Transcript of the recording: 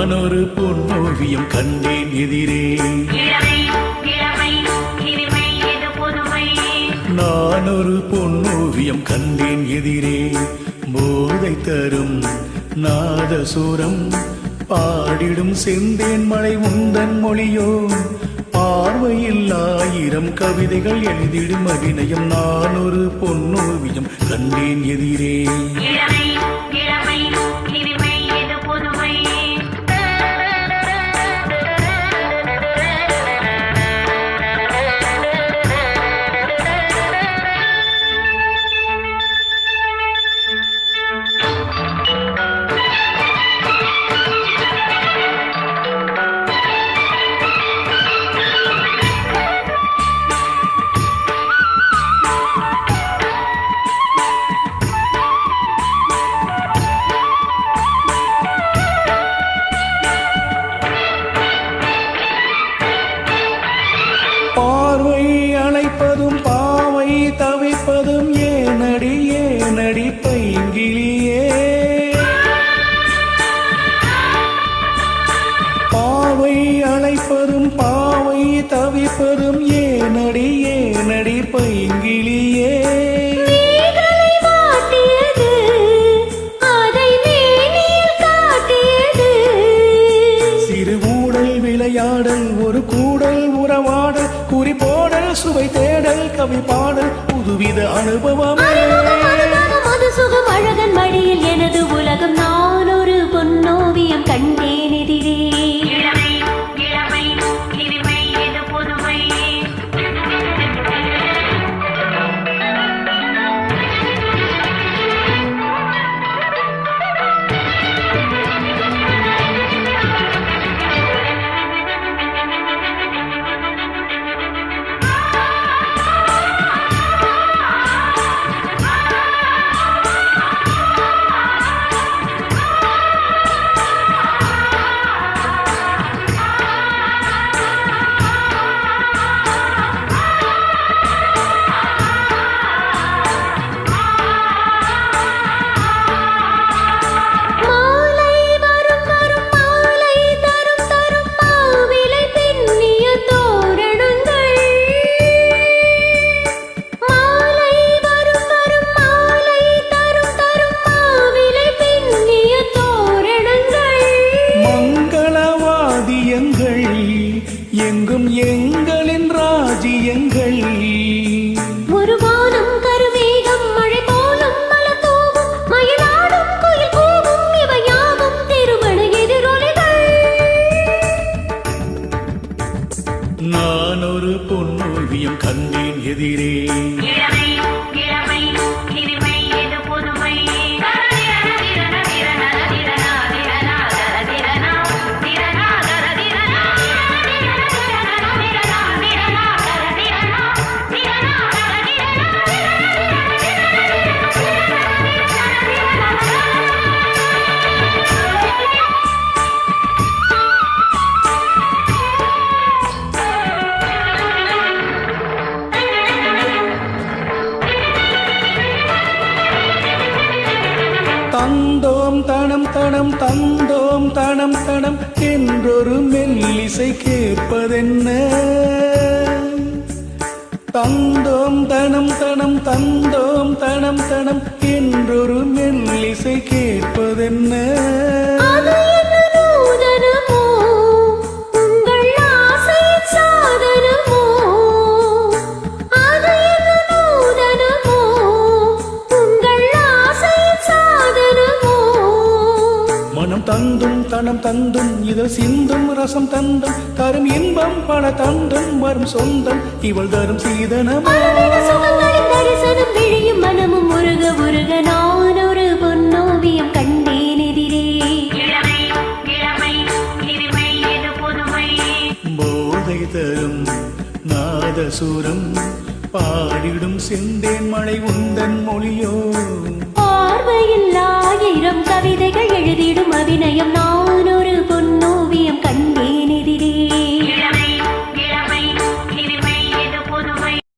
நான் ஒரு பொன்னோவியம் கண்டேன் எதிரே. நான் ஒரு பொன்னோவியம் கண்டேன் எதிரே. போதை தரும் நாதசுரம் பாடிடும் செந்தேன் மழை உந்தன் மொழியோ. பார்வையில் 1000 கவிதைகள் எழுதிடும் அபிநயம். நான் ஒரு பொன்னோவியம் கண்டேன் எதிரே. பார்வை அழைப்பதும் பாவை தவிப்பதும் ஏனடி ஏனடி பைங்கிலியே. பாவை அழைப்பதும் பாவை தவிப்பதும் ஏனடி ஏனடி பைங்கிலியே. சிறு ஊடல் விளையாடல் ஒரு கூடல் உறவாடல் குறிப்போடல் சுவை தேடல் கவி பாடல் புதுவித அனுபவம். மது சுகம் அழகன் மடியில் எனது உலகம். நான் ஒரு பொன்னோவியம் கண்டேன் எதிரே. எங்கும் எங்களின் ராஜ்யங்கள். ஒரு வானம் கருமேகம் மழை போலும் மலத்தூவும் மயிலாடும் குயில் கூவும் இவை யாவும் திருமண எதிரொலிகள். நான் ஒரு பொன்னோவியம் கண்டேன் எதிரே. தந்தோம் தனம் தனம் தந்தோம் தனம் தனம் என்றொரு மெல்லிசை கேட்பதென்ன. தந்தோம் தனம் தனம் தந்தோம் தனம் தனம் என்றொரு மெல்லிசை கேட்பதென்ன. தந்தும் தனம் தந்தும் இதழ் சிந்தும் ரசம் தந்தும் தரும் இன்பம் பல தந்தும் வரும் சொந்தம் இவள் தரும் சீதனம். மனமும் உருக உருக நான் ஒரு பொன்னோவியம் கண்டேன் எதிரே. போதை தரும் நாதசுரம் பாடிடும் செந்தேன் மழை உந்தன் மொழியோ. பார்வையில் 1000 கவிதைகள் எழுதிடும் அபிநயம்.